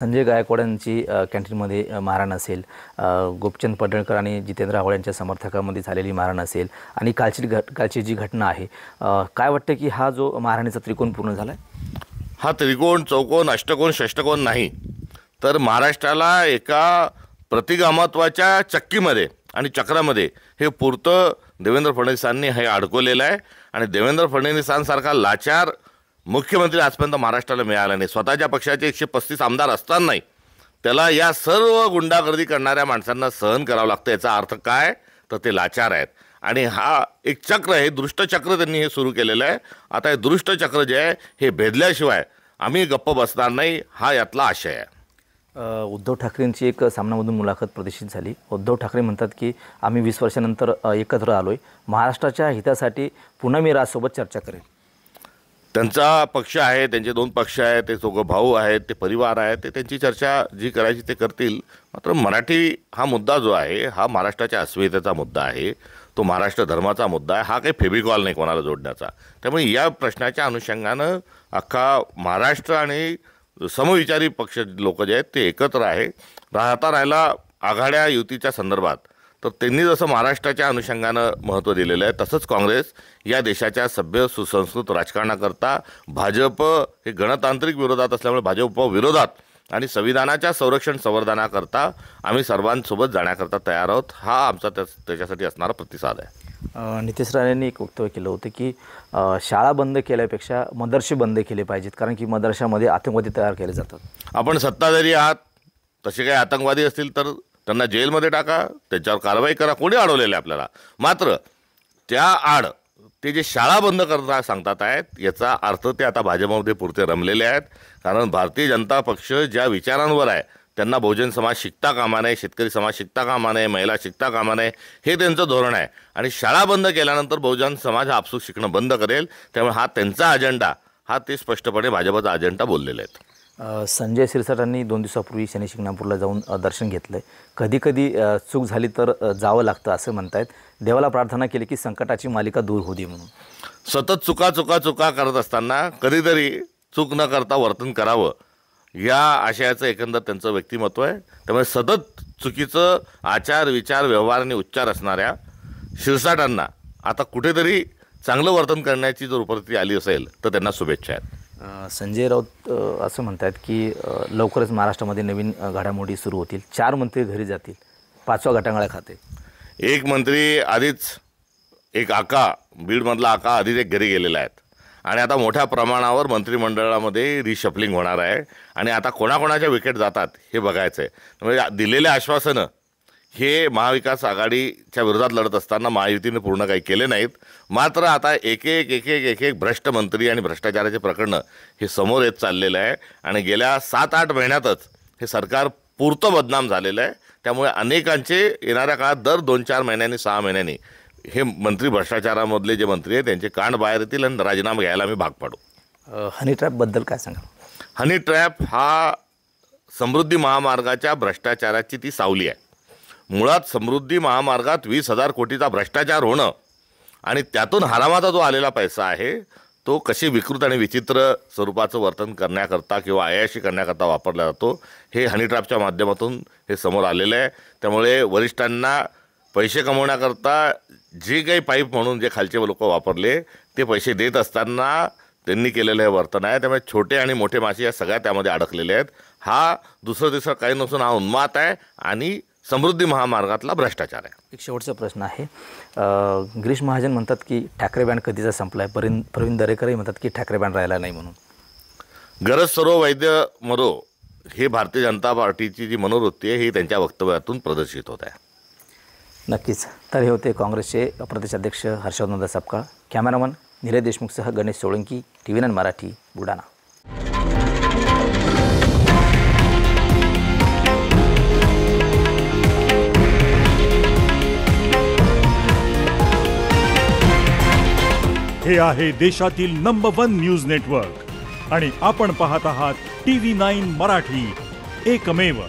संजय गायकवाड यांची कॅन्टीनमध्ये मारहाण असेल, गोपचंद पडळकर आणि जितेंद्र आव्हाड यांच्या समर्थकांमध्ये झालेली मारहाण असेल आणि कालची जी घटना आहे, काय वाटतं की हा जो मारहाणीचा त्रिकोण पूर्ण झाला आहे? हा त्रिकोण, चौकोन, अष्टकोन, षष्टकोन नाही, तर महाराष्ट्राला एका प्रतिगामत्वाच्या चक्कीमध्ये आणि चक्रामध्ये हे पुरतं देवेंद्र फडणवीसांनी हे अडकवलेलं आहे. आणि देवेंद्र फडणवीसांसारखा लाचार मुख्यमंत्री आजपर्यंत महाराष्ट्राला मिळाला नाही. स्वतःच्या पक्षाचे 135 आमदार असतानाही त्याला या सर्व गुंडागर्दी करणाऱ्या माणसांना सहन करावं लागतं. याचा अर्थ काय, तर ते लाचार आहेत. आणि हा एक चक्र आहे, दृष्टचक्र त्यांनी हे सुरू केलेलं आहे. आता हे दृष्टचक्र जे आहे हे भेदल्याशिवाय आम्ही गप्प बसणार नाही, हा यातला आशय आहे. उद्धव ठाकरेंची एक सामनामधून मुलाखत प्रदर्शित झाली. उद्धव ठाकरे म्हणतात की आम्ही 20 वर्षानंतर एकत्र आलोय, महाराष्ट्राच्या हितासाठी पुन्हा मी राजसोबत चर्चा करेन. त्यांचा पक्ष आहे, त्यांचे 2 पक्ष आहेत, ते दोघं भाऊ आहेत, ते परिवार आहेत, ते त्यांची चर्चा जी करायची ते करतील. मात्र मराठी हा मुद्दा जो आहे हा महाराष्ट्राच्या अस्मितेचा मुद्दा आहे, तो महाराष्ट्र धर्माचा मुद्दा आहे. हा काही फेबिकॉल नाही कोणाला जोडण्याचा. त्यामुळे या प्रश्नाच्या अनुषंगानं अख्खा महाराष्ट्र आणि समविचारी पक्ष लोक जे आहेत ते एकत्र आहे. राहिला आघाड्या युतीच्या संदर्भात, तर त्यांनी जसं महाराष्ट्राच्या अनुषंगानं महत्त्व दिलेलं आहे, तसंच काँग्रेस या देशाच्या सभ्य सुसंस्कृत राजकारणाकरता, भाजप हे गणतांत्रिक विरोधात असल्यामुळे भाजप विरोधात आणि संविधानाच्या संरक्षण संवर्धनाकरता आम्ही सर्वांसोबत जाण्याकरता तयार आहोत. हा आमचा त्याच्यासाठी असणारा प्रतिसाद आहे. नितेश राणेंनी एक वक्तव्य केलं होतं की शाळा बंद केल्यापेक्षा मदरसे बंद केले पाहिजेत, कारण की मदरशामध्ये आतंकवादी तयार केले जातात. आपण सत्ताधारी आहात, तसे काही आतंकवादी असतील तर त्यांना जेलमध्ये टाका, त्याच्यावर कारवाई करा, कोणी अडवलेलं आहे आपल्याला. मात्र त्या आड ते जे शाळा बंद करता सांगतात आहेत, याचा अर्थ ते आता भाजपमध्ये पुरते रमलेले आहेत. कारण भारतीय जनता पक्ष ज्या विचारांवर आहे, त्यांना बहुजन समाज शिकता कामा नये, शेतकरी समाज शिकता कामा नये, महिला शिकता कामा नये, हे त्यांचं धोरण आहे. आणि शाळा बंद केल्यानंतर बहुजन समाज हा आपसूक शिकणं बंद करेल. त्यामुळे हा त्यांचा अजेंडा, हा ते स्पष्टपणे भाजपचा अजेंडा बोललेले आहेत. संजय शिरसाटांनी 2 दिवसापूर्वी शनी शिंगणापूरला जाऊन दर्शन घेतलंय. कधी कधी चूक झाली तर जावं लागतं असं म्हणतायत. देवाला प्रार्थना केली की संकटाची मालिका दूर होऊ दे म्हणून. सतत चुका करत असताना कधीतरी चूक न करता वर्तन करावं, या आशयाचं एकंदर त्यांचं व्यक्तिमत्व आहे. त्यामुळे सतत चुकीचं आचार, विचार, व्यवहार आणि उच्चार असणाऱ्या शिरसाटांना आता कुठेतरी चांगलं वर्तन करण्याची जर उपस्थिती आली असेल तर त्यांना शुभेच्छा आहेत. संजय राऊत असं म्हणतात की लवकरच महाराष्ट्रामध्ये नवीन घडामोडी सुरू होतील. 4 मंत्री घरी जातील, 5वा गटांगळा खाते. एक मंत्री आधीच, एक आका, बीडमधला आका आधीच एक घरी गेलेला आहेत. आणि आता मोठ्या प्रमाणावर मंत्रिमंडळामध्ये रिशफलिंग होणार आहे. आणि आता कोणाकोणाच्या विकेट जातात हे बघायचं आहे. म्हणजे दिलेले आश्वासनं हे महाविकास आघाडीच्या विरोधात लढत असताना महायुतीने पूर्ण काही केले नाहीत. मात्र आता एक एक भ्रष्ट मंत्री आणि भ्रष्टाचाराचे प्रकरणं हे समोर येत चाललेलं आहे. आणि गेल्या 7-8 महिन्यातच हे सरकार पुरतं बदनाम झालेलं आहे. त्यामुळे अनेकांचे येणाऱ्या काळात दर 2-4 महिन्यांनी, 6 महिन्यांनी हे मंत्री, भ्रष्टाचारामधले जे मंत्री आहेत त्यांचे कांड बाहेर येतील आणि राजीनामा घ्यायला आम्ही भाग पाडू. हनी ट्रॅपबद्दल काय सांगा? हनी ट्रॅप हा समृद्धी महामार्गाच्या भ्रष्टाचाराची ती सावली आहे. मुळात समृद्धी महामार्गात 20,000 कोटीचा भ्रष्टाचार होणं आणि त्यातून हरामाचा जो आलेला पैसा आहे तो कशी विकृत आणि विचित्र स्वरूपाचं वर्तन करण्याकरता किंवा अयाशी करण्याकरता वापरला जातो, हे हनी ट्रॅपच्या माध्यमातून हे समोर आलेलं आहे. त्यामुळे वरिष्ठांना पैसे कमवण्याकरता जे काही पाईप म्हणून जे खालचे लोक वापरले ते पैसे देत असताना त्यांनी केलेलं हे वर्तन आहे. त्यामुळे छोटे आणि मोठे मासे या सगळ्या त्यामध्ये अडकलेले आहेत. हा दुसरं काही नसून हा उन्माद आहे आणि समृद्धी महामार्गातला भ्रष्टाचार आहे. एक शेवटचा प्रश्न आहे. गिरीश महाजन म्हणतात की ठाकरे बँड कधीचा संपला आहे. प्रवीण दरेकरही म्हणतात की ठाकरे बँड राहिला नाही म्हणून. गरज सर्व वैद्य मरो, हे भारतीय जनता पार्टीची जी मनोवृत्ती आहे ही त्यांच्या वक्तव्यातून प्रदर्शित होत आहे. नक्कीच. तर हे होते काँग्रेसचे प्रदेशाध्यक्ष हर्षवर्धन सपकाळ. कॅमेरामन निलेश देशमुखसह गणेश सोळंकी, TV9 मराठी, बुलढाणा. हे आहे देशातील नंबर 1 न्यूज नेटवर्क आणि आपण पाहत आहात TV9 मराठी, एकमेव.